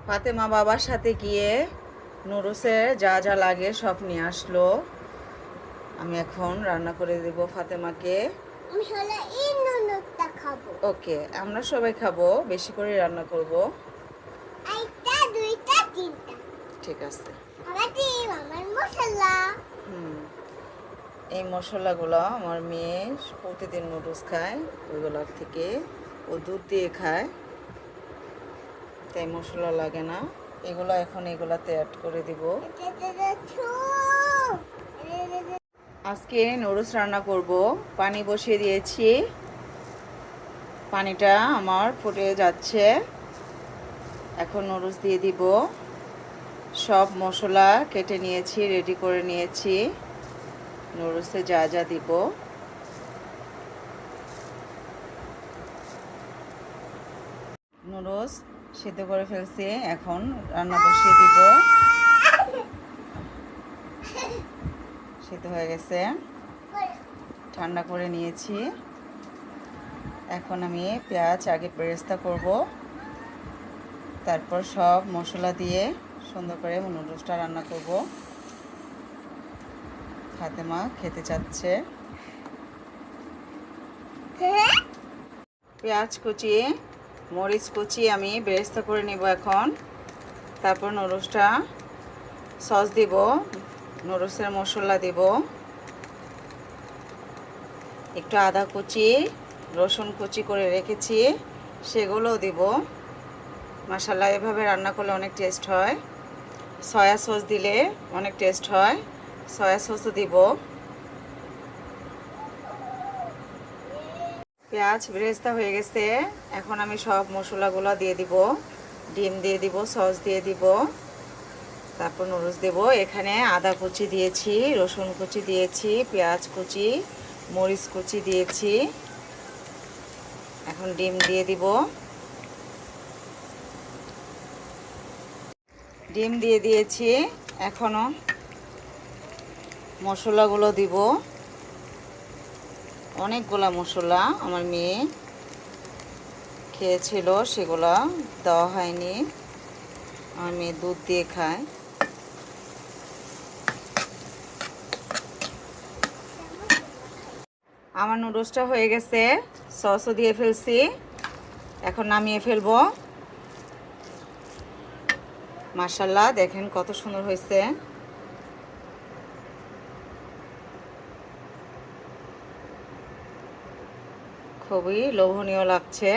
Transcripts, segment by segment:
ফাতেমা বাবার সাথে গিয়ে নুডলসের যা যা লাগে সব নিয়ে আসলো। আমি এখন রান্না করে দেব ফাতেমাকে। ওকে, আমরা সবাই খাবো, বেশি করে রান্না করব। ঠিক আছে। এই মশলাগুলো আমার মেয়ে প্রতিদিন নুডলস খায়, ওইগুলোর থেকে ও দুধ দিয়ে খায়, তাই মশলা লাগে না। এগুলো এখন এগুলাতে অ্যাড করে দিব। আজকে নুডলস রান্না করব। পানি বসিয়ে দিয়েছি, পানিটা আমার ফুটে যাচ্ছে। এখন নুডলস দিয়ে দিব। সব মশলা কেটে নিয়েছি, রেডি করে নিয়েছি। নুডলসে যা যা দিব নুডলস সিদ্ধ করে ফেলছি, এখন রান্না বসিয়ে দিব। সিদ্ধ হয়ে গেছে, ঠান্ডা করে নিয়েছি। এখন আমি পেঁয়াজ আগে বেরেস্তা করব, তারপর সব মশলা দিয়ে সুন্দর করে নুডলসটা রান্না করব। ফাতেমা খেতে চাচ্ছে। পেঁয়াজ কুচি, মরিচ কুচি আমি বেরেস্তা করে নিব এখন। তারপর নুডলসটা সস দিব, নুডলসের মশলা দিব, একটু আদা কুচি, রসুন কুচি করে রেখেছি সেগুলোও দিব। মাশাআল্লাহ, এভাবে রান্না করলে অনেক টেস্ট হয়। সয়া সস দিলে অনেক টেস্ট হয়, সয়া সসও দিব। পেঁয়াজ বেরেস্তা হয়ে গেছে, এখন আমি সব মশলাগুলো দিয়ে দিব। ডিম দিয়ে দিব, সস দিয়ে দিব, তারপর নুডলস দেব। এখানে আদা কুচি দিয়েছি, রসুন কুচি দিয়েছি, পেঁয়াজ কুচি, মরিচ কুচি দিয়েছি। এখন ডিম দিয়ে দিব। ডিম দিয়ে দিয়েছি, এখনও মশলাগুলো দিব। অনেকগুলা মশলা আমার মেয়ে খেয়েছিল, সেগুলা দেওয়া হয়নি। আমার মেয়ে দুধ দিয়ে খায়। আমার নুডলসটা হয়ে গেছে, সসও দিয়ে ফেলছি, এখন নামিয়ে ফেলবো। মাশাআল্লাহ, দেখেন কত সুন্দর হয়েছে। খুবই লোভনীয় লাগছে।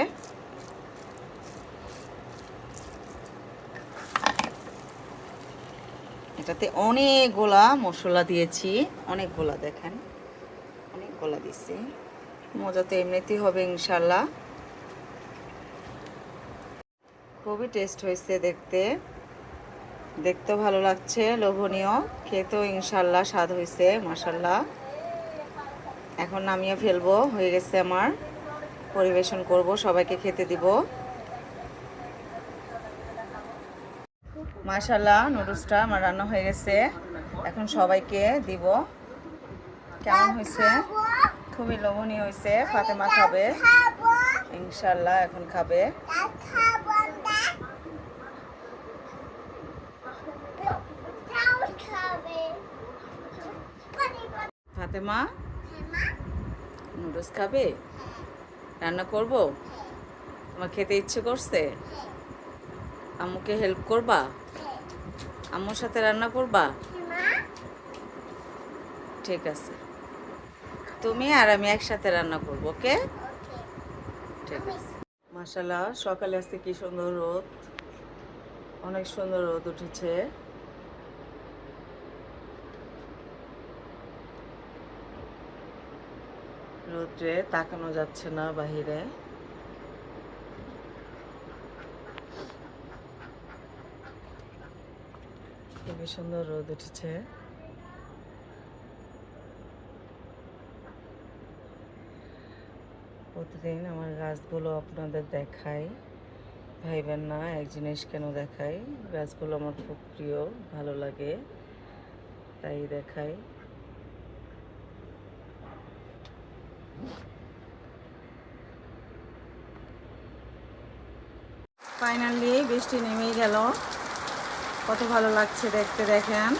এটাতে অনেকগুলা মশলা দিয়েছি, অনেকগুলা, দেখেন অনেকগুলা দিছি। মজা তো এমনিতেই হবে ইনশাল্লাহ। খুবই টেস্ট হয়েছে, দেখতেও ভালো লাগছে, লোভনীয়, খেতেও ইনশাল্লাহ স্বাদ হয়েছে মাশাল্লাহ। এখন নামিয়ে ফেলবো, হয়ে গেছে আমার। পরিবেশন করব, সবাইকে খেতে দিব। মাশাল্লাহ, নুডলসটা আমার রান্না হয়ে গেছে, এখন সবাইকে দিব। কেমন হয়েছে? খুবই লোভনীয় হয়েছে। ফাতেমা খাবে ইনশাল্লাহ, এখন খাবে। ফাতেমা নুডলস খাবে? রান্না করব? তোমার খেতে ইচ্ছে করছে? আম্মুকে হেল্প করবা? আম্মুর সাথে রান্না করবা? ঠিক আছে, তুমি আর আমি একসাথে রান্না করবো, ওকে? ঠিক আছে। মাশাআল্লাহ, সকালে আজকে কি সুন্দর রোদ, অনেক সুন্দর রোদ উঠেছে। রোদ্রে তাকানো যাচ্ছে না বাহিরে। খুবই সুন্দর রোদ উঠেছে। প্রতিদিন আমার গাছগুলো আপনাদের দেখাই, ভাইবেন না এক জিনিস কেন দেখাই। গাছগুলো আমার খুব প্রিয়, ভালো লাগে, তাই দেখাই। ফাইনালি বৃষ্টি নেমেই গেল। কত ভালো লাগছে দেখতে, দেখেন।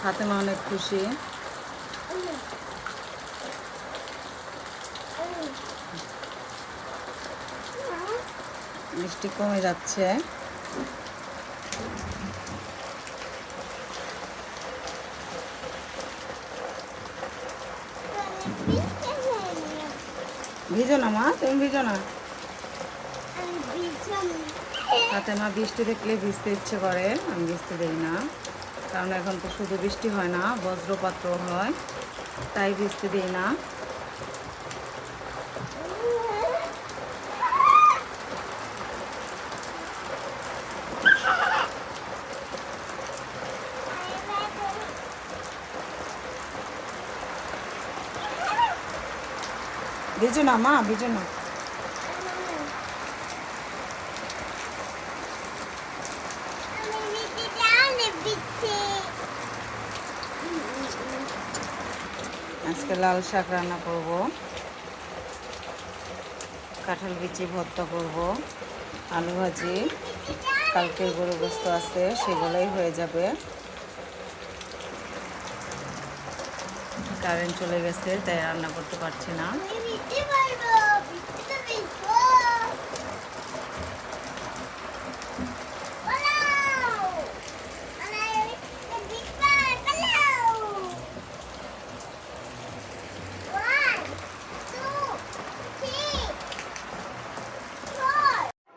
ফাতেমা অনেক খুশি। বৃষ্টি কমে যাচ্ছে। ভিজো না মা, তুমি ভিজো না। ফাতেমা বৃষ্টি দেখলে ভিজতে ইচ্ছে করে, আমি ভিজতে দেই না, কারণ এখন তো শুধু বৃষ্টি হয় না, বজ্রপাতও হয়, তাই ভিজতে দিই না। ভিজো না মা, ভিজো না। আজকে লাল শাক রান্না করব, কাঁঠাল বিচি ভর্তা করব, আলু ভাজি, কালকের গরু গোস্ত আছে, সেগুলোই হয়ে যাবে। কারেন্ট চলে গেছে, তাই রান্না করতে পারছি না।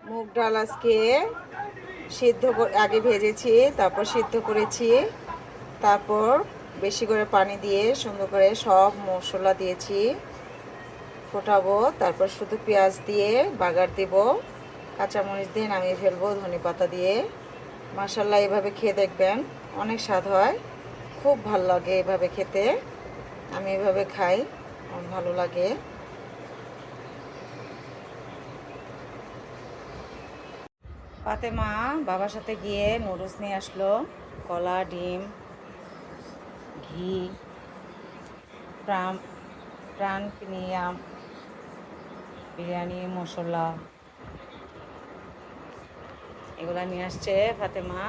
মুগ ডাল আজকে আগে ভেজেছি, তারপর সিদ্ধ করেছি, তারপর বেশি করে পানি দিয়ে সুন্দর করে সব মশলা দিয়েছি, ফোটাবো, তারপর শুধু পেঁয়াজ দিয়ে বাগার দেব, কাঁচামরিচ দিয়ে নামিয়ে ফেলবো ধনেপাতা দিয়ে। মাশাআল্লাহ, এভাবে খেয়ে দেখবেন, অনেক স্বাদ হয়, খুব ভালো লাগে এভাবে খেতে। আমি এভাবে খাই, আমার ভালো লাগে। ফাতেমা বাবার সাথে গিয়ে নুডলস নিয়ে আসলো, কলা, ডিম, ঘি, প্রাণ প্রিমিয়াম বিরিয়ানি মশলা, এগুলা নিয়ে আসছে ফাতেমা।